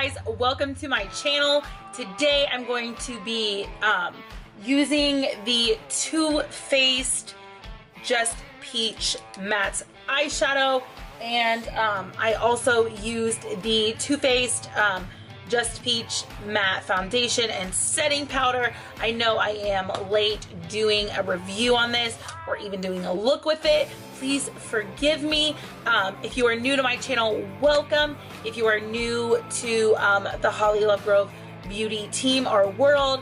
guys, welcome to my channel. Today I'm going to be using the Too Faced Just Peach Matte eyeshadow, and I also used the Too Faced Just Peach Matte Foundation and Setting Powder. I know I am late doing a review on this or even doing a look with it. Please forgive me. If you are new to my channel, welcome. If you are new to the Holly Lovegrove beauty team or world,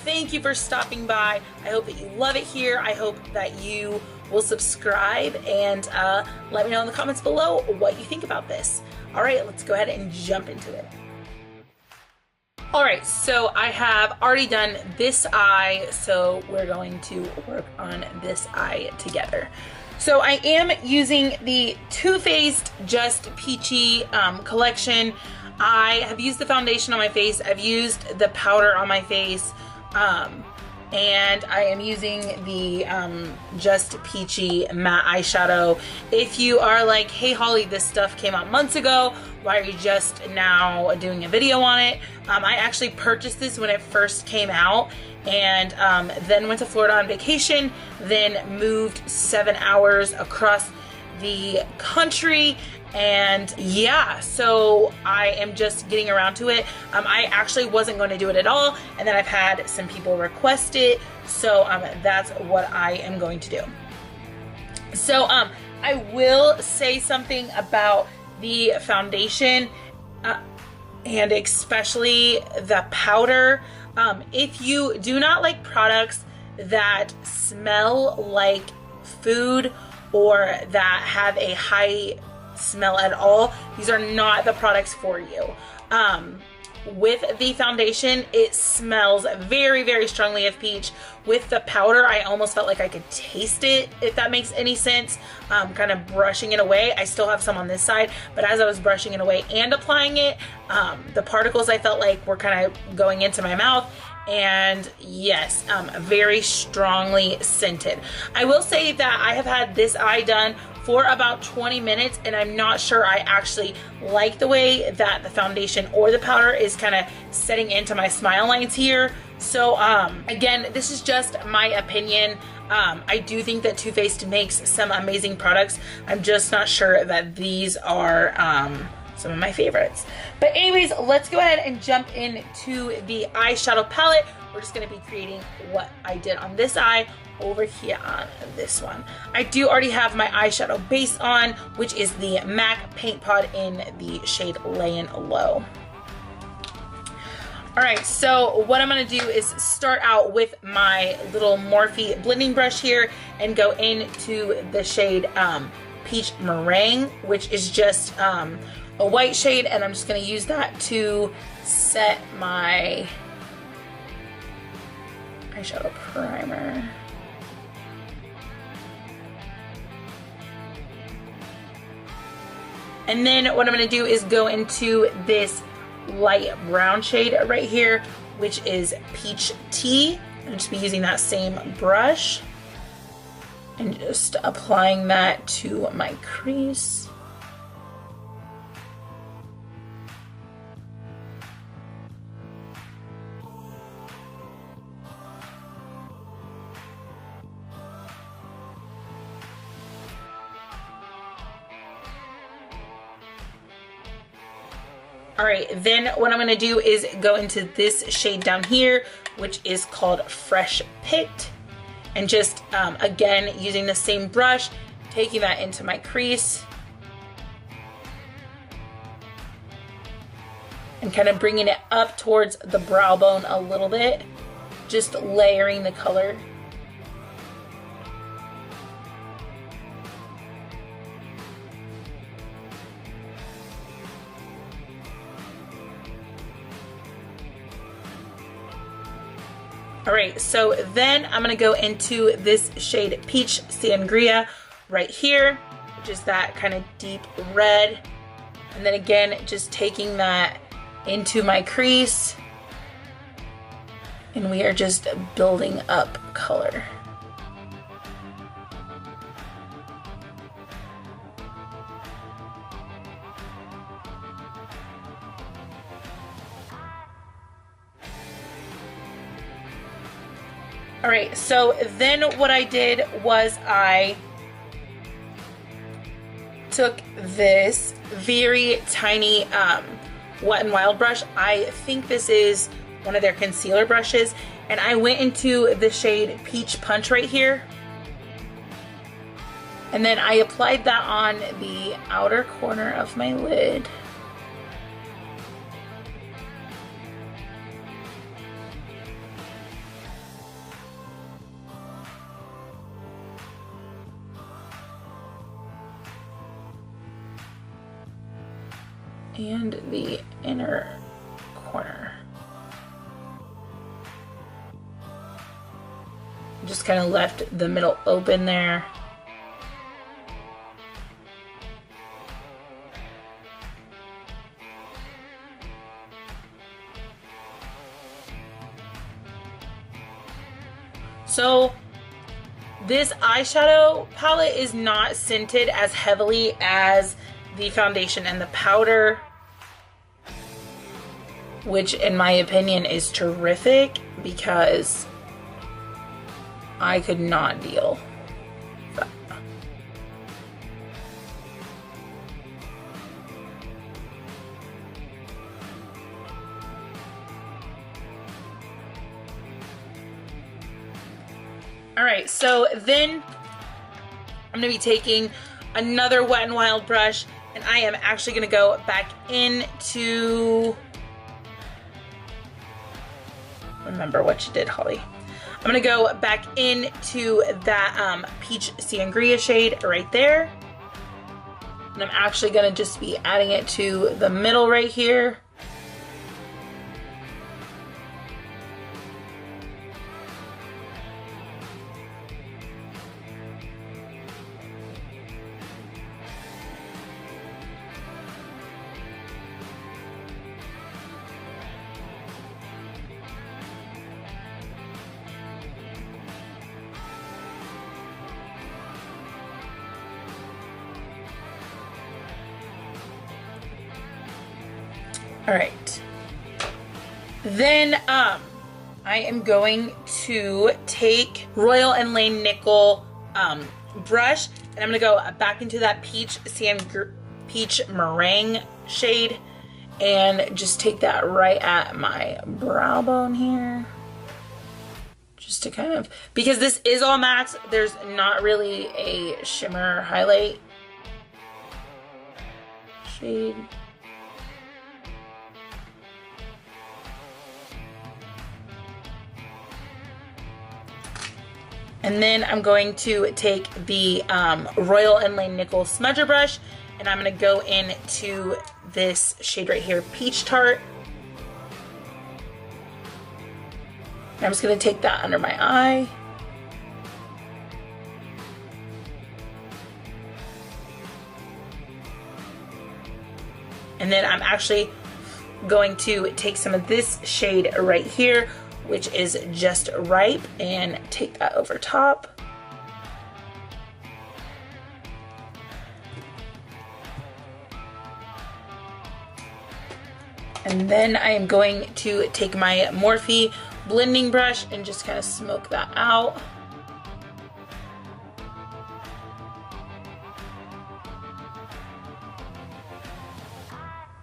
thank you for stopping by. I hope that you love it here. I hope that you will subscribe and let me know in the comments below what you think about this. All right, let's go ahead and jump into it. All right, so I have already done this eye, so we're going to work on this eye together. So I am using the Too Faced Just Peachy collection. I have used the foundation on my face. I've used the powder on my face. And I am using the Just Peachy matte eyeshadow. If you are like, hey Holly, this stuff came out months ago, why are you just now doing a video on it? I actually purchased this when it first came out, and then went to Florida on vacation, then moved 7 hours across the country, and yeah, so I am just getting around to it. I actually wasn't going to do it at all, and then I've had some people request it, so that's what I am going to do. So I will say something about the foundation and especially the powder. If you do not like products that smell like food or that have a high smell at all, these are not the products for you. With the foundation, it smells very, very strongly of peach. With the powder, I almost felt like I could taste it, if that makes any sense. Kind of brushing it away. I still have some on this side, but as I was brushing it away and applying it, the particles I felt like were kind of going into my mouth. And yes, very strongly scented. I will say that I have had this eye done for about 20 minutes, and I'm not sure I actually like the way that the foundation or the powder is kind of setting into my smile lines here. So again, this is just my opinion. I do think that Too Faced makes some amazing products. I'm just not sure that these are some of my favorites. But anyways, let's go ahead and jump into the eyeshadow palette. We're just gonna be creating what I did on this eye over here on this one. I do already have my eyeshadow base on, which is the MAC Paint Pot in the shade Layin' Low. All right, so what I'm gonna do is start out with my little Morphe blending brush here and go into the shade Peach Meringue, which is just a white shade, and I'm just gonna use that to set my eyeshadow primer. And then what I'm gonna do is go into this light brown shade right here, which is Peach Tea. I'll just be using that same brush and just applying that to my crease. All right, then what I'm gonna do is go into this shade down here, which is called Fresh Picked, and just, again, using the same brush, taking that into my crease, and kind of bringing it up towards the brow bone a little bit, just layering the color. All right, so then I'm gonna go into this shade Peach Sangria right here, which is that kind of deep red. And then again, just taking that into my crease, and we are just building up color. All right, so then what I did was I took this very tiny Wet n Wild brush. I think this is one of their concealer brushes, and I went into the shade Peach Punch right here. And then I applied that on the outer corner of my lid. And the inner corner. Just kind of left the middle open there. So this eyeshadow palette is not scented as heavily as the foundation and the powder, which in my opinion is terrific because I could not deal with that. All right, so then I'm gonna be taking another Wet n Wild brush, and I am actually gonna go back into, remember what you did, Holly. I'm gonna go back into that Peach Sangria shade right there. And I'm actually gonna just be adding it to the middle right here. All right, then I am going to take Royal and Lane Nickel brush, and I'm gonna go back into that Peach Meringue shade and just take that right at my brow bone here. Just to kind of, because this is all matte, there's not really a shimmer highlight shade. And then I'm going to take the Royal and Lane Nickel smudger brush, and I'm going to go into this shade right here, Peach Tart. And I'm just going to take that under my eye. And then I'm actually going to take some of this shade right here, which is Just Ripe, and take that over top. And then I am going to take my Morphe blending brush and just kind of smoke that out.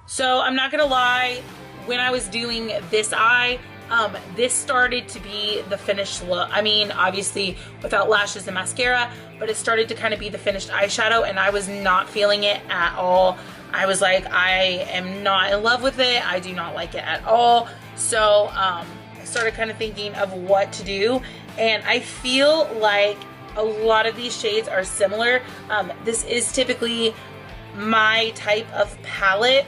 So I'm not gonna lie, when I was doing this eye, this started to be the finished look. I mean, obviously without lashes and mascara, but it started to kind of be the finished eyeshadow, and I was not feeling it at all. I was like, I am not in love with it. I do not like it at all. So I started kind of thinking of what to do, and I feel like a lot of these shades are similar. This is typically my type of palette.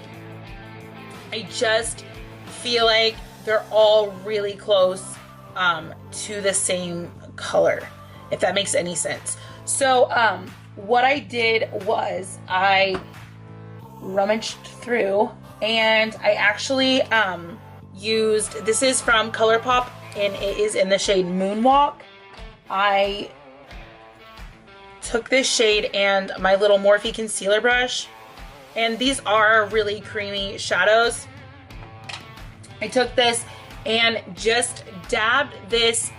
I just feel like they're all really close to the same color, if that makes any sense. So what I did was I rummaged through, and I actually used, this is from ColourPop, and it is in the shade Moonwalk. I took this shade and my little Morphe concealer brush, and these are really creamy shadows. I took this and just dabbed this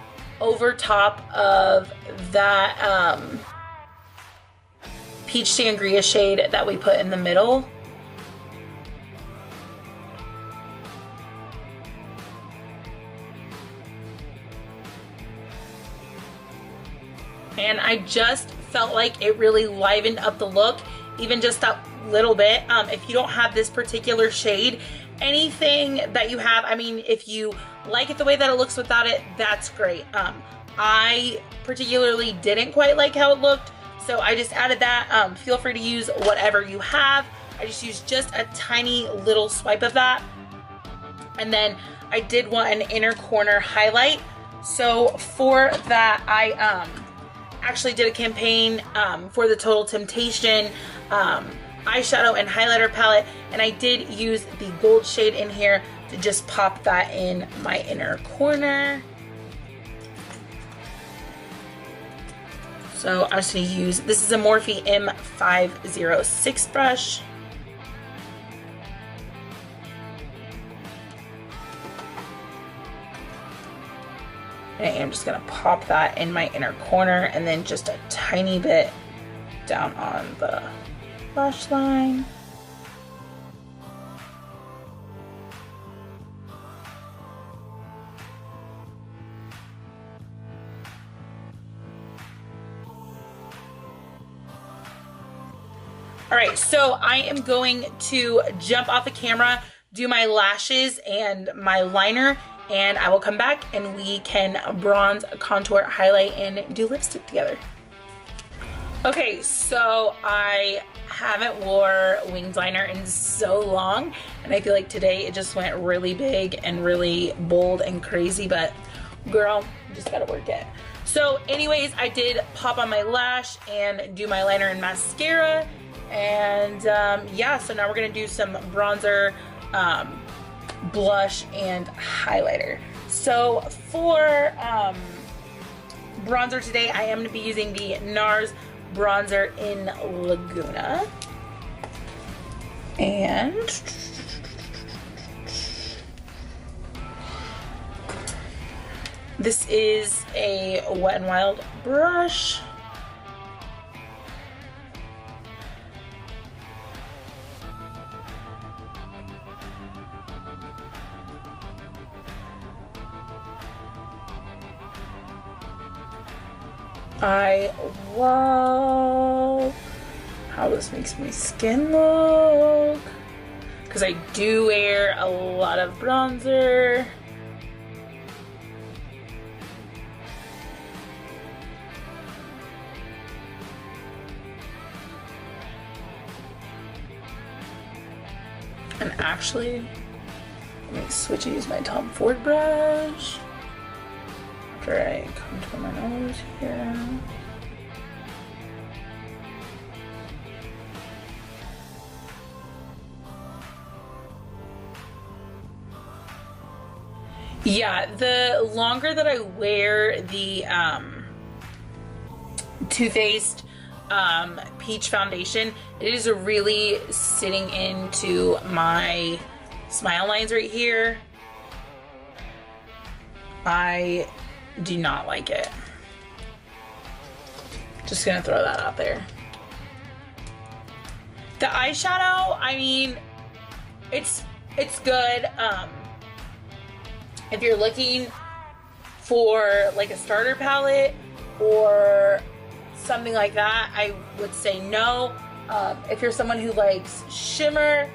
over top of that Peach Sangria shade that we put in the middle. And I just felt like it really livened up the look, even just that little bit. If you don't have this particular shade, anything that you have, I mean, if you like it the way that it looks without it, that's great. I particularly didn't quite like how it looked, so I just added that. Feel free to use whatever you have. I just used just a tiny little swipe of that. And then I did want an inner corner highlight. So for that, I actually did a campaign for the Total Temptation eyeshadow and highlighter palette, and I did use the gold shade in here to just pop that in my inner corner. So I'm just going to use, this is a Morphe M506 brush. And I'm just going to pop that in my inner corner, and then just a tiny bit down on the lash line. All right, so I am going to jump off the camera, do my lashes and my liner, and I will come back and we can bronze, contour, highlight, and do lipstick together. Okay, so I haven't wore winged liner in so long, and I feel like today it just went really big and really bold and crazy, but girl, you just gotta work it. So anyways, I did pop on my lash and do my liner and mascara, and yeah, so now we're gonna do some bronzer, blush, and highlighter. So for bronzer today, I am going to be using the NARS bronzer in Laguna, and this is a Wet n Wild brush. I love how this makes my skin look, because I do wear a lot of bronzer. And actually, let me switch and use my Tom Ford brush. After I contour my nose here. Yeah, the longer that I wear the Too Faced Peach foundation, it is really sitting into my smile lines right here. I do not like it. Just gonna throw that out there. The eyeshadow, I mean, it's good. If you're looking for like a starter palette or something like that, I would say no. If you're someone who likes shimmer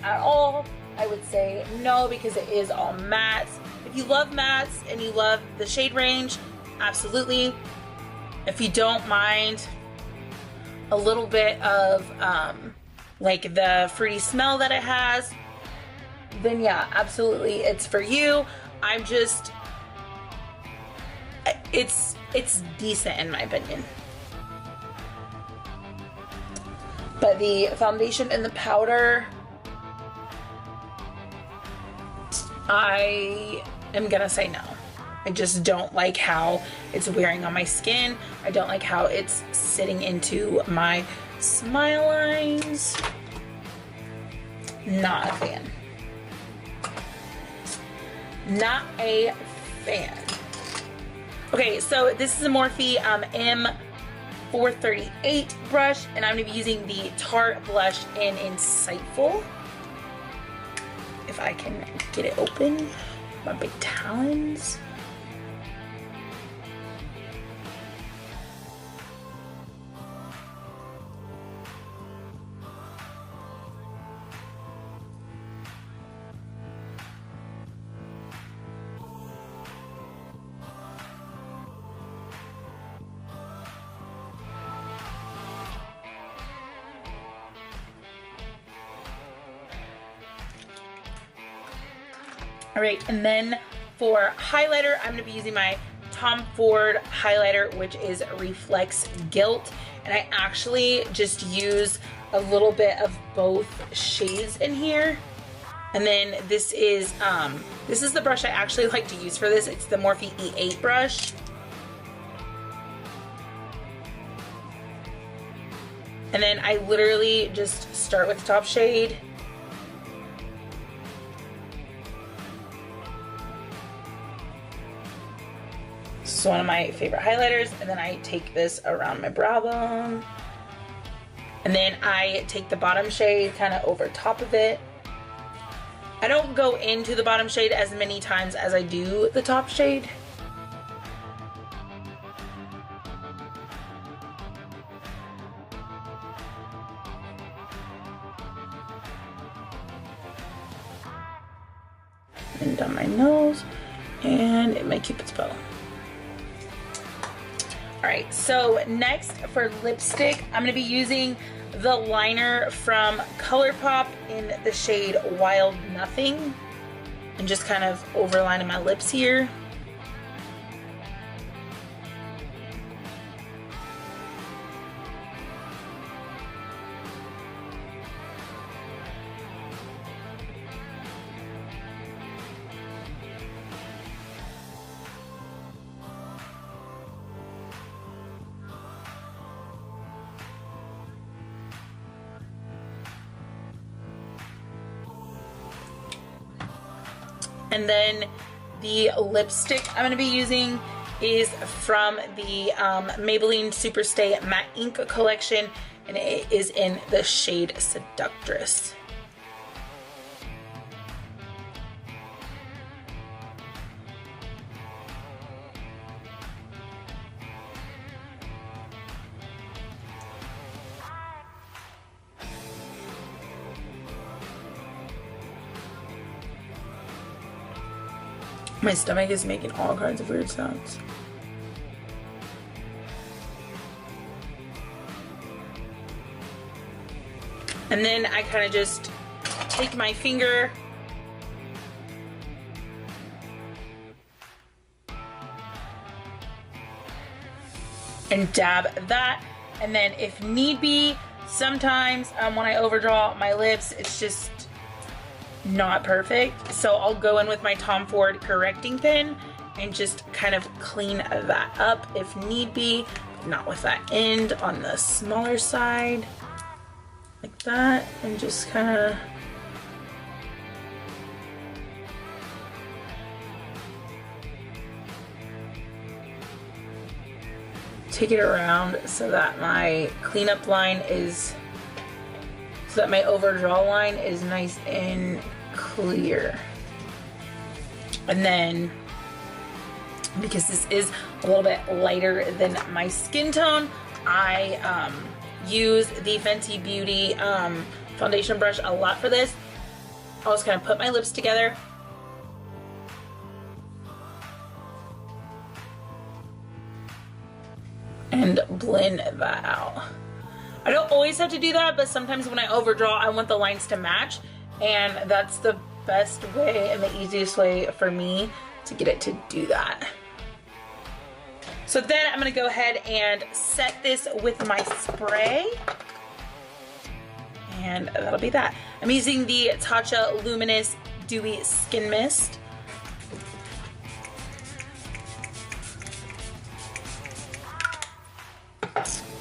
at all, I would say no, because it is all mattes. If you love mattes and you love the shade range, absolutely. If you don't mind a little bit of like the fruity smell that it has, then yeah, absolutely, it's for you. I'm just, it's decent in my opinion. But the foundation and the powder, I am gonna say no. I just don't like how it's wearing on my skin. I don't like how it's sitting into my smile lines. Not a fan. Not a fan. Okay, so this is a Morphe M438 brush, and I'm gonna be using the Tarte blush in Insightful. If I can get it open, my big talons. All right, and then for highlighter, I'm gonna be using my Tom Ford highlighter, which is Reflex Gilt. And I actually just use a little bit of both shades in here. And then this is the brush I actually like to use for this. It's the Morphe E8 brush. And then I literally just start with the top shade. This is one of my favorite highlighters. And then I take this around my brow bone. And then I take the bottom shade kind of over top of it. I don't go into the bottom shade as many times as I do the top shade. And down my nose and in my cupid's bow. Alright, so next for lipstick, I'm going to be using the liner from ColourPop in the shade Wild Nothing. And just kind of overlining my lips here. And then the lipstick I'm going to be using is from the Maybelline Superstay Matte Ink collection, and it is in the shade Seductress. My stomach is making all kinds of weird sounds. And then I kind of just take my finger and dab that. And then if need be, sometimes when I overdraw my lips, it's just not perfect, so I'll go in with my Tom Ford correcting pen and just kind of clean that up if need be, not with that end on the smaller side like that, and just kind of take it around so that my cleanup line is, so that my overdraw line is nice and clear. And then, because this is a little bit lighter than my skin tone, I use the Fenty Beauty foundation brush a lot for this. I'll just kind of put my lips together. And blend that out. I don't always have to do that, but sometimes when I overdraw, I want the lines to match, and that's the best way and the easiest way for me to get it to do that. So then I'm gonna go ahead and set this with my spray, and that'll be that. I'm using the Tatcha Luminous Dewy Skin Mist.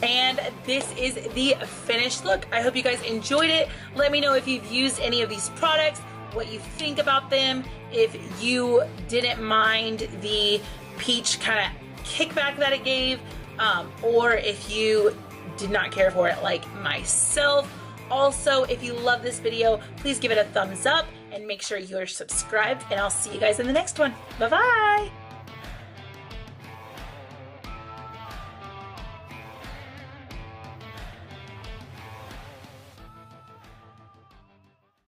And this is the finished look. I hope you guys enjoyed it. Let me know if you've used any of these products, what you think about them, if you didn't mind the peach kind of kickback that it gave, or if you did not care for it like myself. Also, if you love this video, please give it a thumbs up and make sure you're subscribed, and I'll see you guys in the next one. Bye-bye!